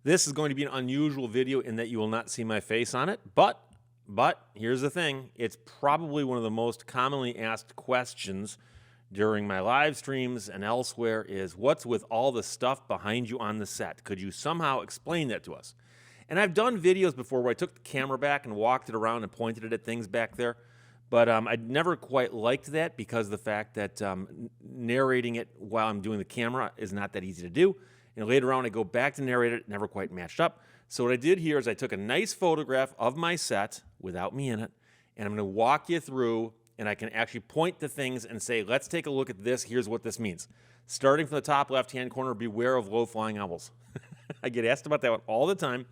This is going to be an unusual video in that you will not see my face on it, but here's the thing. It's probably one of the most commonly asked questions during my live streams and elsewhere is, what's with all the stuff behind you on the set? Could you somehow explain that to us? And I've done videos before where I took the camera back and walked it around and pointed it at things back there, but I'd never quite liked that because of the fact that narrating it while I'm doing the camera is not that easy to do. And later on, I go back to narrate it, never quite matched up. So what I did here is I took a nice photograph of my set without me in it, and I'm going to walk you through, and I can actually point to things and say, let's take a look at this. Here's what this means. Starting from the top left-hand corner, beware of low-flying owls. I get asked about that one all the time,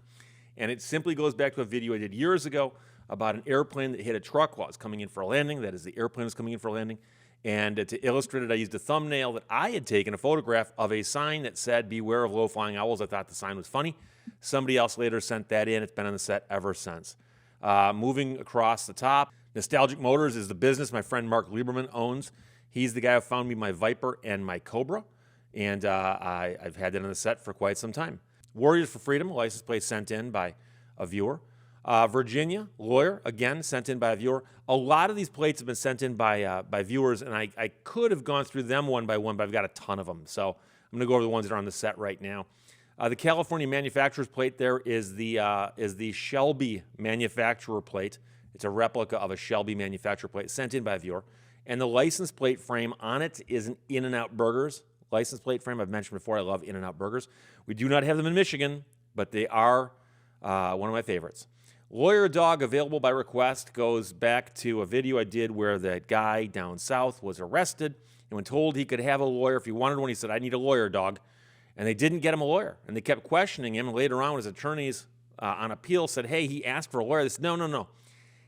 and it simply goes back to a video I did years ago about an airplane that hit a truck while it was coming in for a landing. That is, the airplane was coming in for a landing. And to illustrate it, I used a thumbnail that I had taken a photograph of a sign that said, beware of low-flying owls. I thought the sign was funny. Somebody else later sent that in. It's been on the set ever since. Moving across the top, Nostalgic Motors is the business my friend Mark Lieberman owns. He's the guy who found me my Viper and my Cobra, and I've had that on the set for quite some time. Warriors for Freedom, license plate sent in by a viewer. Virginia, lawyer, again, sent in by a viewer. A lot of these plates have been sent in by viewers, and I could have gone through them one by one, but I've got a ton of them. So I'm going to go over the ones that are on the set right now. The California manufacturer's plate there is the Shelby manufacturer plate. It's a replica of a Shelby manufacturer plate sent in by a viewer. And the license plate frame on it is an In-N-Out Burgers license plate frame. I've mentioned before, I love In-N-Out Burgers. We do not have them in Michigan, but they are one of my favorites. Lawyer Dog, available by request, goes back to a video I did where that guy down south was arrested, and when told he could have a lawyer if he wanted one, he said, I need a lawyer, dog. And they didn't get him a lawyer, and they kept questioning him, and later on his attorneys on appeal said, hey, he asked for a lawyer. They said, no.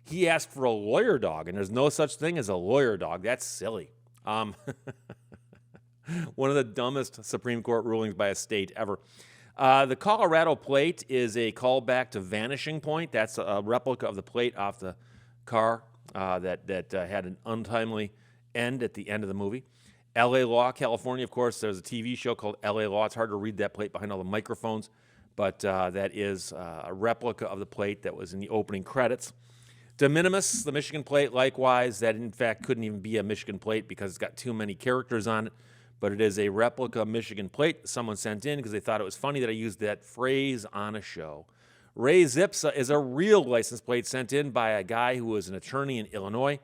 He asked for a lawyer dog, and there's no such thing as a lawyer dog. That's silly. One of the dumbest Supreme Court rulings by a state ever. The Colorado plate is a callback to Vanishing Point. That's a replica of the plate off the car that had an untimely end at the end of the movie. L.A. Law, California, of course, there's a TV show called L.A. Law. It's hard to read that plate behind all the microphones, but that is a replica of the plate that was in the opening credits. De minimis, the Michigan plate, likewise, that in fact couldn't even be a Michigan plate because it's got too many characters on it. But it is a replica Michigan plate that someone sent in because they thought it was funny that I used that phrase on a show. Ray Zipsa is a real license plate sent in by a guy who was an attorney in Illinois,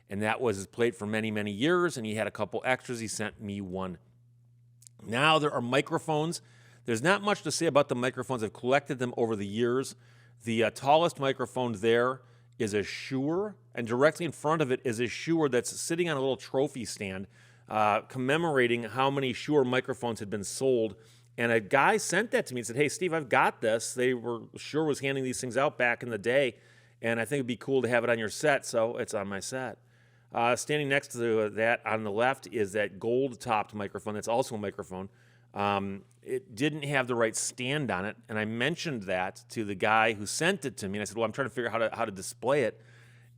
and that was his plate for many, many years, and he had a couple extras. He sent me one. Now there are microphones. There's not much to say about the microphones. I've collected them over the years. The tallest microphone there is a Shure, and directly in front of it is a Shure that's sitting on a little trophy stand, commemorating how many Shure microphones had been sold. And a guy sent that to me and said, hey, Steve, I've got this. Shure was handing these things out back in the day, and I think it'd be cool to have it on your set, so it's on my set. Standing next to that on the left is that gold-topped microphone. That's also a microphone. It didn't have the right stand on it, and I mentioned that to the guy who sent it to me, and I said, well, I'm trying to figure out how to display it,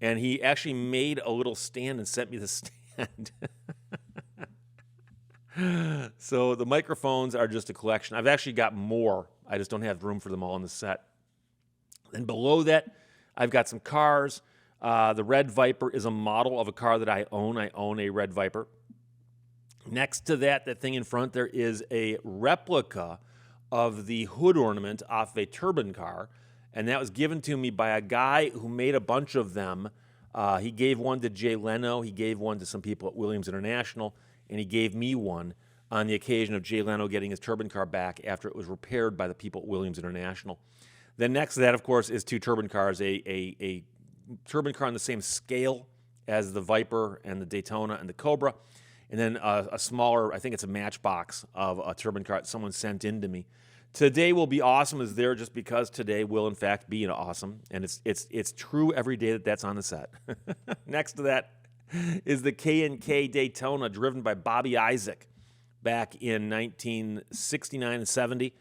and he actually made a little stand and sent me the stand. So the microphones are just a collection. I've actually got more. I just don't have room for them all on the set. And below that, I've got some cars. The Red Viper is a model of a car that I own. I own a Red Viper. Next to that thing in front, there is a replica of the hood ornament off a turbine car, and that was given to me by a guy who made a bunch of them. He gave one to Jay Leno. He gave one to some people at Williams International, and he gave me one on the occasion of Jay Leno getting his turbine car back after it was repaired by the people at Williams International. Then next to that, of course, is two turbine cars, a turbine car on the same scale as the Viper and the Daytona and the Cobra, and then a smaller, I think it's a matchbox of a turbine car that someone sent in to me. Today Will Be Awesome is there just because today will, in fact, be awesome, and it's true every day that that's on the set. Next to that is the K&K Daytona, driven by Bobby Isaac back in 1969 and 70,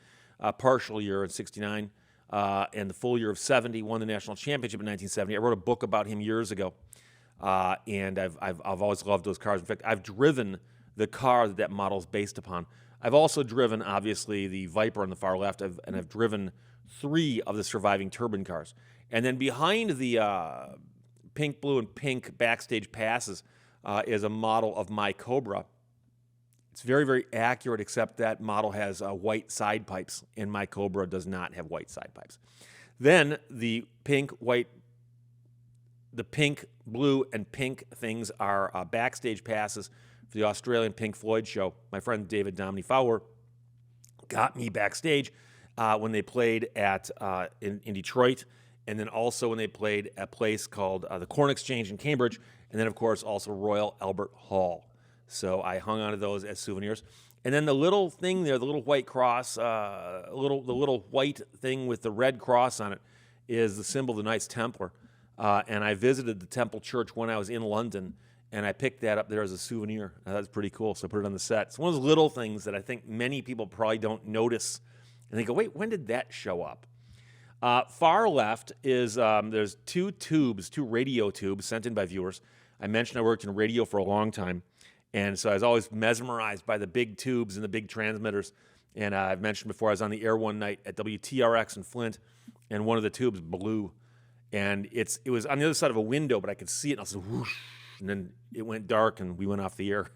partial year in 69, and the full year of 70, won the national championship in 1970. I wrote a book about him years ago, and I've always loved those cars. In fact, I've driven the car that model is based upon. I've also driven, obviously, the Viper on the far left, and I've driven 3 of the surviving turbine cars. And then behind the pink, blue, and pink backstage passes is a model of my Cobra. It's very, very accurate, except that model has white side pipes, and my Cobra does not have white side pipes. Then the pink, blue, and pink things are backstage passes for the Australian Pink Floyd show. My friend David Domney Fowler got me backstage when they played in Detroit, and then also when they played at a place called the Corn Exchange in Cambridge, and then, of course, also Royal Albert Hall. So I hung on to those as souvenirs. And then the little thing there, the little white cross, the little white thing with the red cross on it is the symbol of the Knights Templar. And I visited the Temple Church when I was in London, and I picked that up there as a souvenir. That's pretty cool, so I put it on the set. It's one of those little things that I think many people probably don't notice. And they go, wait, when did that show up? Far left is there's 2 radio tubes sent in by viewers. I mentioned I worked in radio for a long time, and so I was always mesmerized by the big tubes and the big transmitters. And I've mentioned before, I was on the air one night at WTRX in Flint, and one of the tubes blew. And it was on the other side of a window, but I could see it, and I was like, whoosh, and then it went dark, and we went off the air.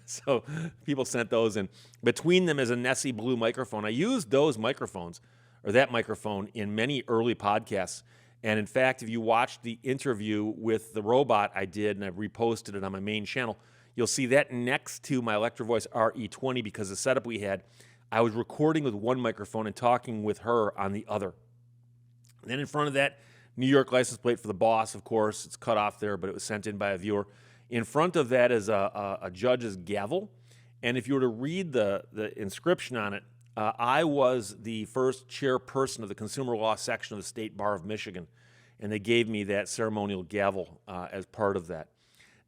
So people sent those in. Between them is a Nessie Blue microphone. I used those microphones, or that microphone, in many early podcasts. And in fact, if you watch the interview with the robot I did, and I've reposted it on my main channel, you'll see that next to my Electro Voice RE20, because the setup we had, I was recording with one microphone and talking with her on the other. And then in front of that, New York license plate for the boss, of course. It's cut off there, but it was sent in by a viewer. In front of that is a judge's gavel. And if you were to read the inscription on it, I was the first chairperson of the consumer law section of the State Bar of Michigan, and they gave me that ceremonial gavel as part of that.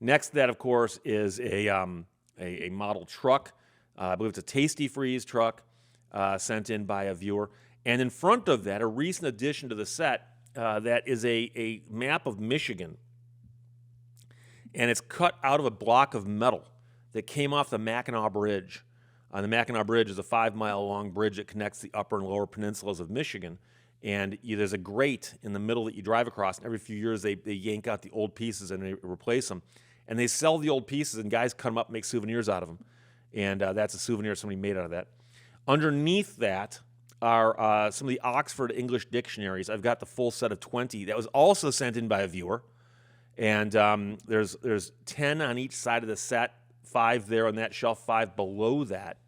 Next to that, of course, is a model truck. I believe it's a Tasty Freeze truck sent in by a viewer. And in front of that, a recent addition to the set, that is a map of Michigan, and it's cut out of a block of metal that came off the Mackinac Bridge. The Mackinac Bridge is a 5-mile-long bridge that connects the upper and lower peninsulas of Michigan. And there's a grate in the middle that you drive across, and every few years they yank out the old pieces and they replace them. And they sell the old pieces, and guys cut them up and make souvenirs out of them. And that's a souvenir somebody made out of that. Underneath that are some of the Oxford English dictionaries. I've got the full set of 20. That was also sent in by a viewer. And there's 10 on each side of the set. 5 there on that shelf, 5 below that,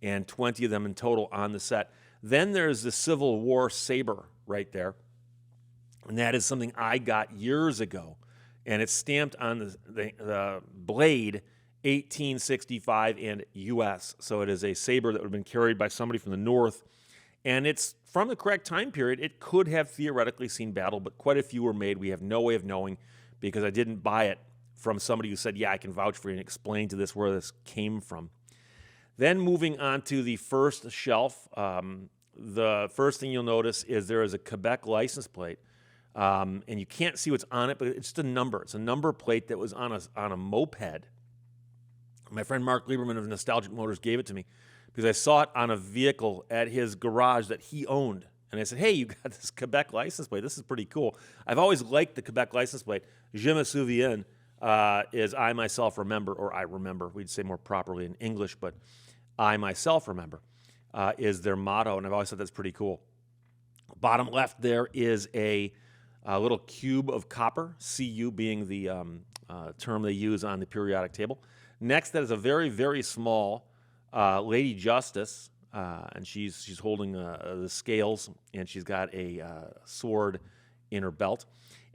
and 20 of them in total on the set. Then there's the Civil War saber right there, and that is something I got years ago, and it's stamped on the blade 1865 and U.S., so it is a saber that would have been carried by somebody from the North, and it's from the correct time period. It could have theoretically seen battle, but quite a few were made. We have no way of knowing because I didn't buy it from somebody who said, yeah, I can vouch for you and explain to this where this came from. Then moving on to the first shelf, the first thing you'll notice is there is a Quebec license plate, and you can't see what's on it, but it's just a number. It's a number plate that was on a moped. My friend Mark Lieberman of Nostalgic Motors gave it to me because I saw it on a vehicle at his garage that he owned. And I said, hey, you got this Quebec license plate. This is pretty cool. I've always liked the Quebec license plate. Je me souviens. Is I myself remember, or I remember, we'd say more properly in English, but I myself remember is their motto, and I've always thought that's pretty cool. Bottom left there is a little cube of copper, Cu being the term they use on the periodic table. Next, that is a very, very small Lady Justice, and she's holding the scales, and she's got a sword in her belt.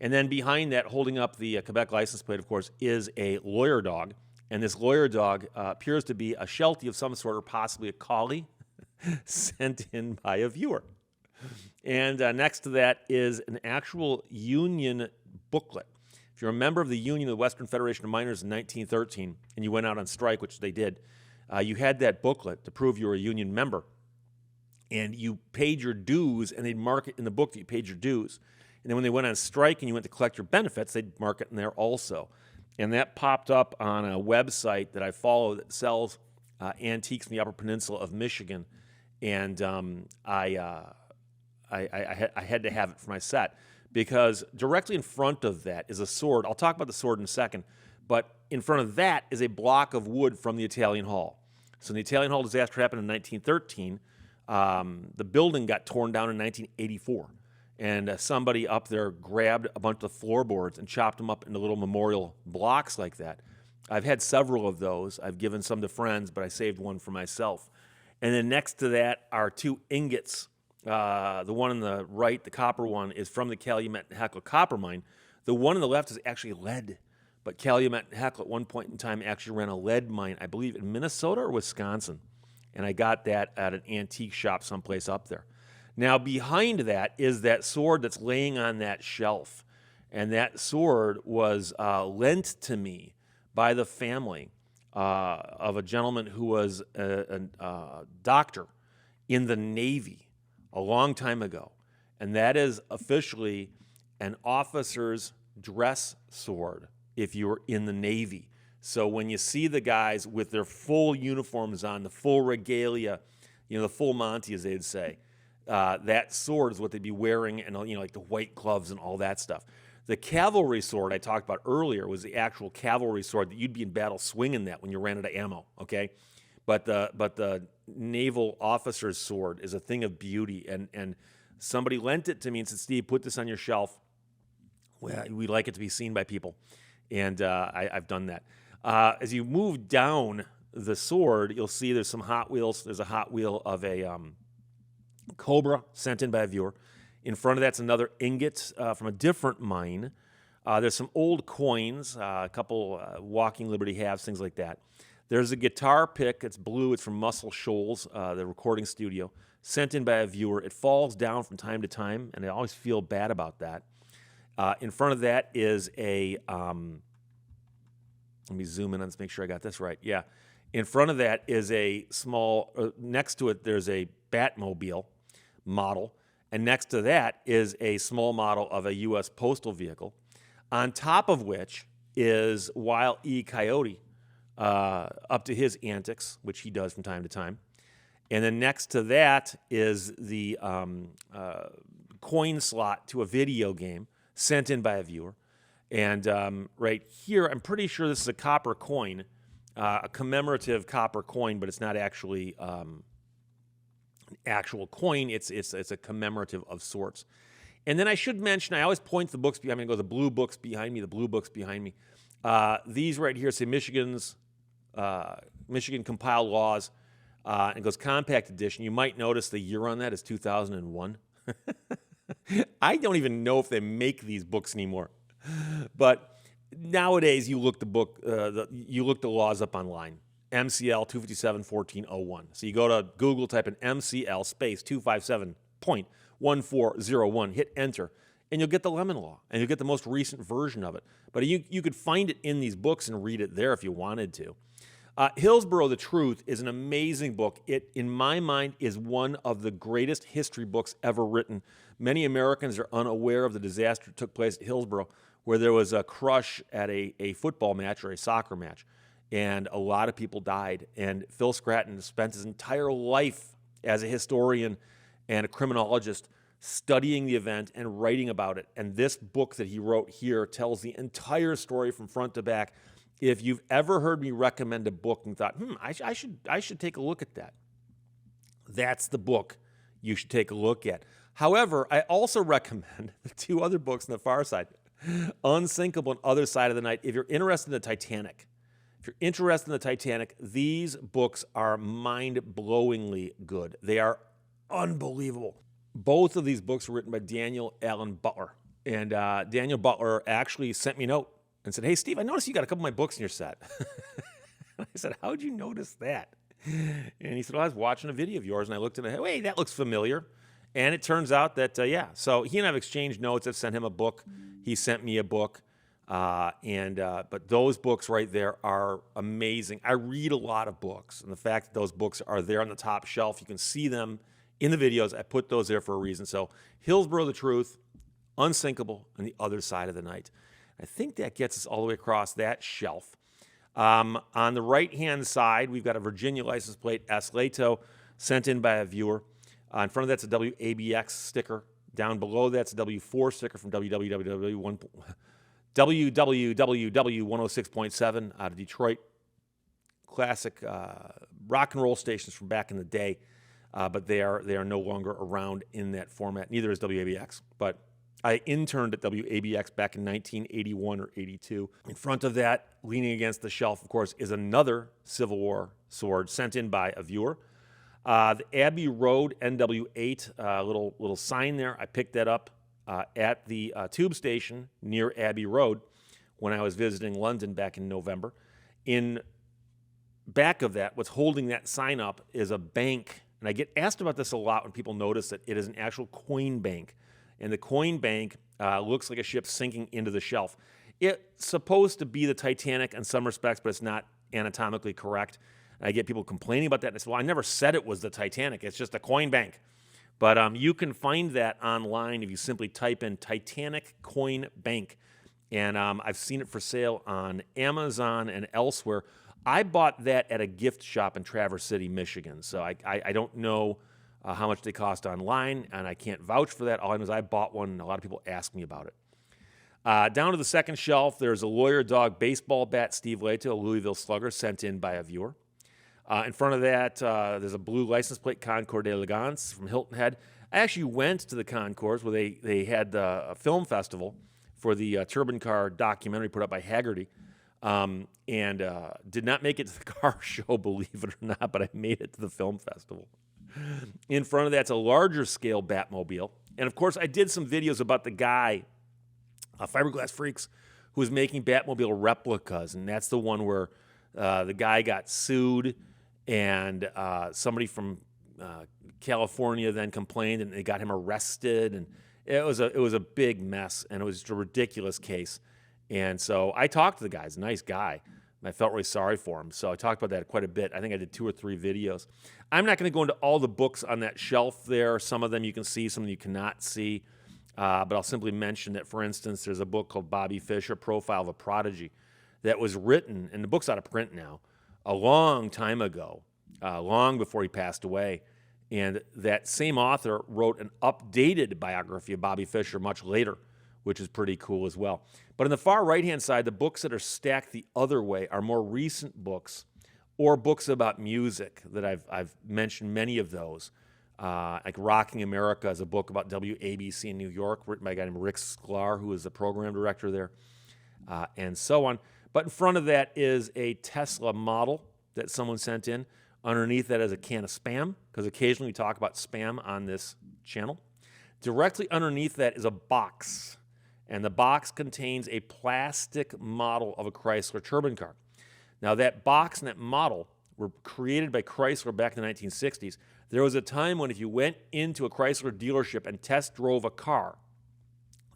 And then behind that, holding up the Quebec license plate, of course, is a lawyer dog. And this lawyer dog appears to be a Sheltie of some sort, or possibly a collie, sent in by a viewer. And next to that is an actual union booklet. If you're a member of the Union of the Western Federation of Miners in 1913, and you went out on strike, which they did, you had that booklet to prove you were a union member. And you paid your dues, and they'd mark it in the book that you paid your dues. And then when they went on strike and you went to collect your benefits, they'd mark it in there also. And that popped up on a website that I follow that sells antiques from the Upper Peninsula of Michigan, and I had to have it for my set because directly in front of that is a sword. I'll talk about the sword in a second, but in front of that is a block of wood from the Italian Hall. So the Italian Hall disaster happened in 1913. The building got torn down in 1984, and somebody up there grabbed a bunch of floorboards and chopped them up into little memorial blocks like that. I've had several of those. I've given some to friends, but I saved one for myself. And then next to that are two ingots. The one on the right, the copper one, is from the Calumet and Hecla copper mine. The one on the left is actually lead. But Calumet and Hecla at one point in time actually ran a lead mine, I believe, in Minnesota or Wisconsin. And I got that at an antique shop someplace up there. Now, behind that is that sword that's laying on that shelf. And that sword was lent to me by the family of a gentleman who was a doctor in the Navy a long time ago. And that is officially an officer's dress sword if you were in the Navy. So when you see the guys with their full uniforms on, the full regalia, the full Monty, as they'd say, that sword is what they'd be wearing, and like the white gloves and all that stuff. The cavalry sword I talked about earlier was the actual cavalry sword that you'd be in battle swinging that when you ran out of ammo, okay? But the naval officer's sword is a thing of beauty, and somebody lent it to me and said, Steve, put this on your shelf. Well, we'd like it to be seen by people, and I've done that. As you move down the sword, you'll see there's some Hot Wheels. There's a Hot Wheel of a Cobra sent in by a viewer. In front of that's another ingot from a different mine. There's some old coins, a couple Walking Liberty halves, things like that. There's a guitar pick. It's blue. It's from Muscle Shoals, the recording studio, sent in by a viewer. It falls down from time to time, and I always feel bad about that. In front of that is a, let me zoom in on this, make sure I got this right. Yeah. In front of that is a small, next to it, there's a Batmobile model. And next to that is a small model of a U.S. postal vehicle, on top of which is Wyle E. Coyote, up to his antics, which he does from time to time. And then next to that is the coin slot to a video game sent in by a viewer. And right here, I'm pretty sure this is a copper coin, a commemorative copper coin, but it's not actually an actual coin. It's a commemorative of sorts. And then I should mention, I always point to the books behind me. I go, the blue books behind me, the blue books behind me. These right here say Michigan compiled laws, and it goes compact edition. You might notice the year on that is 2001. I don't even know if they make these books anymore. But nowadays, you look the laws up online. MCL 257-1401. So you go to Google, type in MCL space 257.1401, hit enter, and you'll get the Lemon Law, and you'll get the most recent version of it. But you could find it in these books and read it there if you wanted to. Hillsborough, the Truth, is an amazing book. It, in my mind, is one of the greatest history books ever written. Many Americans are unaware of the disaster that took place at Hillsborough, where there was a crush at a football match or a soccer match, and a lot of people died. And Phil Scranton spent his entire life as a historian and a criminologist studying the event and writing about it. And this book that he wrote here tells the entire story from front to back. If you've ever heard me recommend a book and thought, I should take a look at that, that's the book you should take a look at. However, I also recommend the two other books on the far side, Unsinkable and Other Side of the Night. If you're interested in the Titanic, these books are mind-blowingly good. They are unbelievable. Both of these books were written by Daniel Allen Butler. And Daniel Butler actually sent me a note and said, hey, Steve, I noticed you got a couple of my books in your set. I said, how'd you notice that? And he said, well, I was watching a video of yours, and I looked at it, hey, that looks familiar. And it turns out that, so he and I have exchanged notes. I've sent him a book. He sent me a book. But those books right there are amazing. I read a lot of books, and the fact that those books are there on the top shelf, you can see them in the videos. I put those there for a reason. So Hillsborough, the Truth, Unsinkable, and The Other Side of the Night. I think that gets us all the way across that shelf. On the right-hand side, we've got a Virginia license plate, S. Lehto, sent in by a viewer. In front of that's a WABX sticker. Down below that's a W4 sticker from WWW106.7 out of Detroit. Classic rock and roll stations from back in the day, but they are no longer around in that format. Neither is WABX, but I interned at WABX back in 1981 or 82. In front of that, leaning against the shelf, of course, is another Civil War sword sent in by a viewer. The Abbey Road NW8, little sign there. I picked that up at the tube station near Abbey Road when I was visiting London back in November. In back of that, what's holding that sign up is a bank. And I get asked about this a lot when people notice that it is an actual coin bank. And the coin bank looks like a ship sinking into the shelf. It's supposed to be the Titanic in some respects, but it's not anatomically correct. I get people complaining about that. And I say, well, I never said it was the Titanic. It's just a coin bank. But you can find that online if you simply type in Titanic coin bank. And I've seen it for sale on Amazon and elsewhere. I bought that at a gift shop in Traverse City, Michigan. So I don't know how much they cost online, and I can't vouch for that. All I know is I bought one, and a lot of people ask me about it. Down to the second shelf, there's a Lawyer Dog baseball bat, Steve Lehto, a Louisville Slugger, sent in by a viewer. In front of that, there's a blue license plate, Concours d'Elegance from Hilton Head. I actually went to the Concours where they had a film festival for the Turban Car documentary put up by Haggerty, and did not make it to the car show, believe it or not, but I made it to the film festival. In front of that's a larger scale Batmobile. And of course, I did some videos about the guy, Fiberglass Freaks, who was making Batmobile replicas. And that's the one where the guy got sued, and somebody from California then complained, and they got him arrested. And it was a big mess, and it was just a ridiculous case. And so I talked to the guy. He's a nice guy. I felt really sorry for him. So I talked about that quite a bit. I think I did 2 or 3 videos. I'm not going to go into all the books on that shelf there. Some of them you can see, some of them you cannot see. But I'll simply mention that, for instance, there's a book called Bobby Fischer, Profile of a Prodigy, that was written, and the book's out of print now, a long time ago, long before he passed away. And that same author wrote an updated biography of Bobby Fischer much later, which is pretty cool as well. But on the far right-hand side, the books that are stacked the other way are more recent books or books about music that I've mentioned many of those. Like Rocking America is a book about WABC in New York, written by a guy named Rick Sklar, who is the program director there, and so on. But in front of that is a Tesla model that someone sent in. Underneath that is a can of Spam, because occasionally we talk about Spam on this channel. Directly underneath that is a box. And the box contains a plastic model of a Chrysler Turban car. Now, that box and that model were created by Chrysler back in the 1960s. There was a time when if you went into a Chrysler dealership and test drove a car,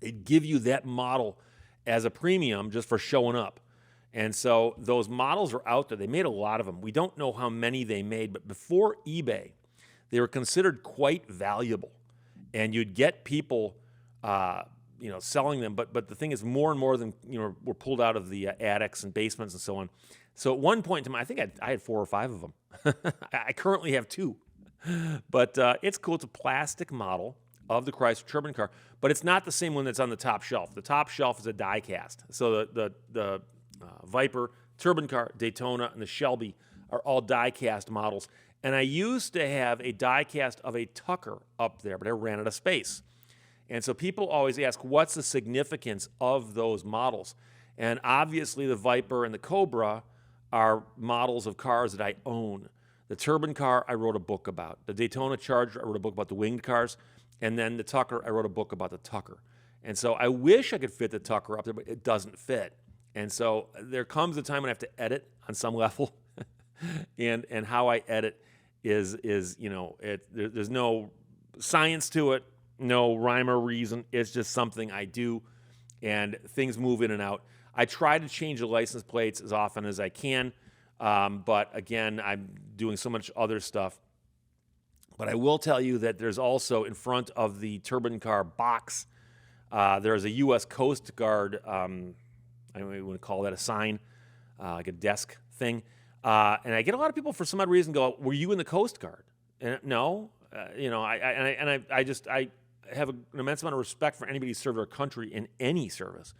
they'd give you that model as a premium just for showing up. And so those models are out there. They made a lot of them. We don't know how many they made, but before eBay, they were considered quite valuable. And you'd get people selling them, but the thing is, more and more of them, were pulled out of the attics and basements and so on. So at one point in time, I think I had 4 or 5 of them. I currently have 2, but it's cool. It's a plastic model of the Chrysler Turban car, but it's not the same one that's on the top shelf. The top shelf is a die cast. So the Viper, Turban car, Daytona, and the Shelby are all die cast models. And I used to have a die cast of a Tucker up there, but I ran out of space. And so people always ask, what's the significance of those models? And obviously the Viper and the Cobra are models of cars that I own. The Turban car, I wrote a book about. The Daytona Charger, I wrote a book about the winged cars. And then the Tucker, I wrote a book about the Tucker. And so I wish I could fit the Tucker up there, but it doesn't fit. And so there comes a time when I have to edit on some level. and how I edit is there's no science to it. No rhyme or reason. It's just something I do, and things move in and out. I try to change the license plates as often as I can, but again, I'm doing so much other stuff. But I will tell you that there's also, in front of the Turban car box, there's a U.S. Coast Guard, I don't even want to call that a sign, like a desk thing. And I get a lot of people for some odd reason go, "Were you in the Coast Guard?" And no, I have an immense amount of respect for anybody who served our country in any service.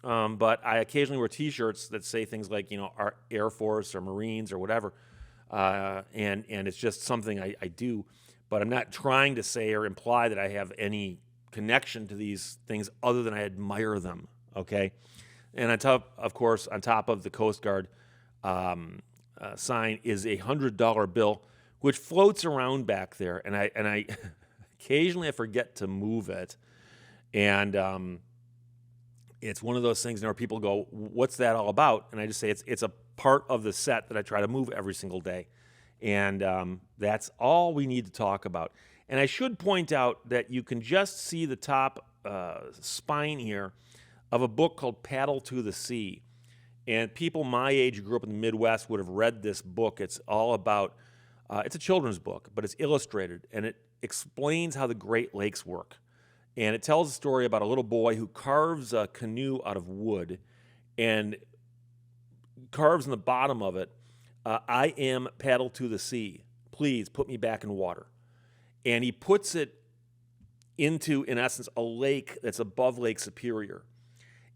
But I occasionally wear T-shirts that say things like, our Air Force or Marines or whatever, and it's just something I do. But I'm not trying to say or imply that I have any connection to these things other than I admire them. Okay, and on top of the Coast Guard sign is a $100 bill, which floats around back there, and I occasionally I forget to move it, and it's one of those things where people go, "What's that all about?" And I just say it's a part of the set that I try to move every single day, and that's all we need to talk about. And I should point out that you can just see the top spine here of a book called Paddle to the Sea. And people my age who grew up in the Midwest would have read this book. It's all about, it's a children's book, but it's illustrated, and it explains how the Great Lakes work. And it tells a story about a little boy who carves a canoe out of wood and carves in the bottom of it, "I am paddle to the sea. Please put me back in water." And he puts it into, in essence, a lake that's above Lake Superior.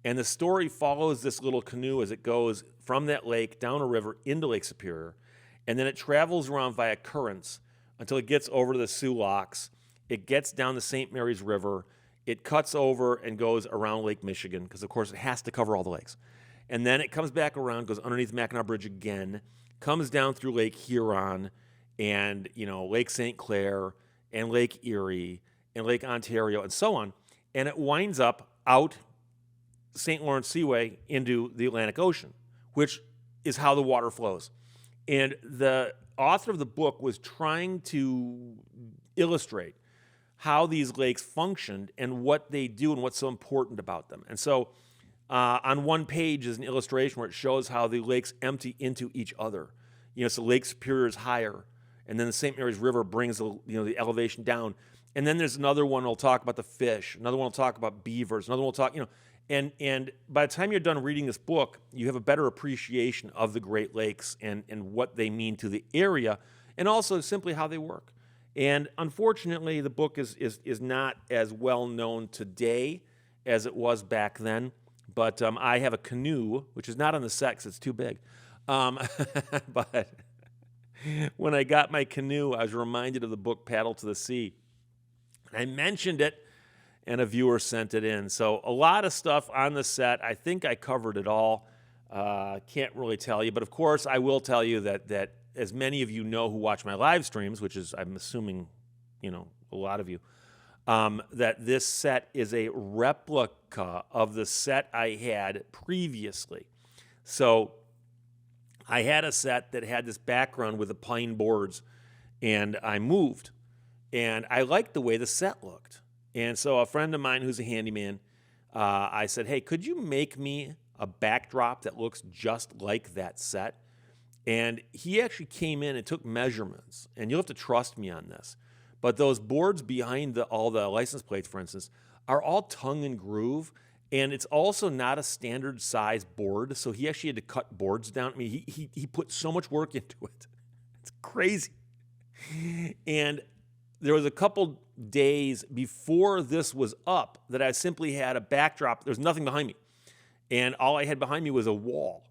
And the story follows this little canoe as it goes from that lake down a river into Lake Superior. And then it travels around via currents until it gets over to the Sioux Locks. It gets down the St. Mary's River. It cuts over and goes around Lake Michigan because, of course, it has to cover all the lakes. And then it comes back around, goes underneath Mackinac Bridge again, comes down through Lake Huron and, Lake St. Clair and Lake Erie and Lake Ontario and so on. And it winds up out St. Lawrence Seaway into the Atlantic Ocean, which is how the water flows. And the author of the book was trying to illustrate how these lakes functioned and what they do and what's so important about them. And so on one page is an illustration where it shows how the lakes empty into each other. So Lake Superior is higher, and then the St. Mary's River brings the elevation down. And then there's another one that'll talk about the fish. Another one will talk about beavers. Another one will talk, And by the time you're done reading this book, you have a better appreciation of the Great Lakes and what they mean to the area, and also simply how they work. And unfortunately, the book is not as well known today as it was back then. But I have a canoe, which is not on the set because it's too big. But when I got my canoe, I was reminded of the book Paddle to the Sea. I mentioned it, and a viewer sent it in. So a lot of stuff on the set. I think I covered it all. Can't really tell you. But, of course, I will tell you that as many of you know who watch my live streams, which is, I'm assuming, a lot of you, that this set is a replica of the set I had previously. So I had a set that had this background with the pine boards, and I moved. And I liked the way the set looked. And so a friend of mine who's a handyman, I said, "Hey, could you make me a backdrop that looks just like that set?" And he actually came in and took measurements. And you'll have to trust me on this. But those boards behind all the license plates, for instance, are all tongue and groove. And it's also not a standard size board. So he actually had to cut boards down. I mean, he put so much work into it. It's crazy. And there was a couple days before this was up that I simply had a backdrop. There's nothing behind me. And all I had behind me was a wall.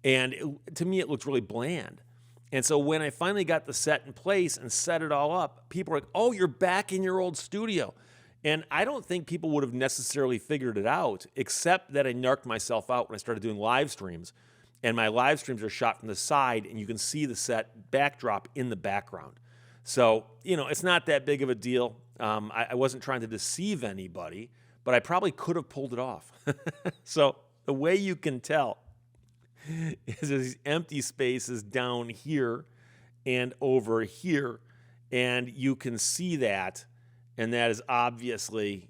And to me, it looked really bland. And so when I finally got the set in place and set it all up, people were like, "Oh, you're back in your old studio." And I don't think people would have necessarily figured it out, except that I narked myself out when I started doing live streams. And my live streams are shot from the side, and you can see the set backdrop in the background. So, it's not that big of a deal. I wasn't trying to deceive anybody, but I probably could have pulled it off. So the way you can tell is these empty spaces down here and over here, and you can see that, and that is obviously,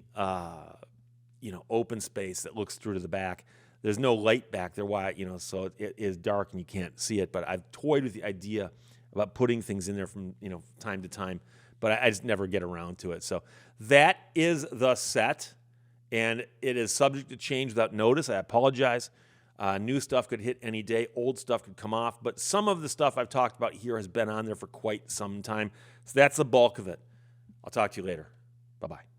open space that looks through to the back. There's no light back there, so it is dark and you can't see it, but I've toyed with the idea about putting things in there from, time to time, but I just never get around to it. So that is the set, and it is subject to change without notice. I apologize. New stuff could hit any day. Old stuff could come off. But some of the stuff I've talked about here has been on there for quite some time. So that's the bulk of it. I'll talk to you later. Bye-bye.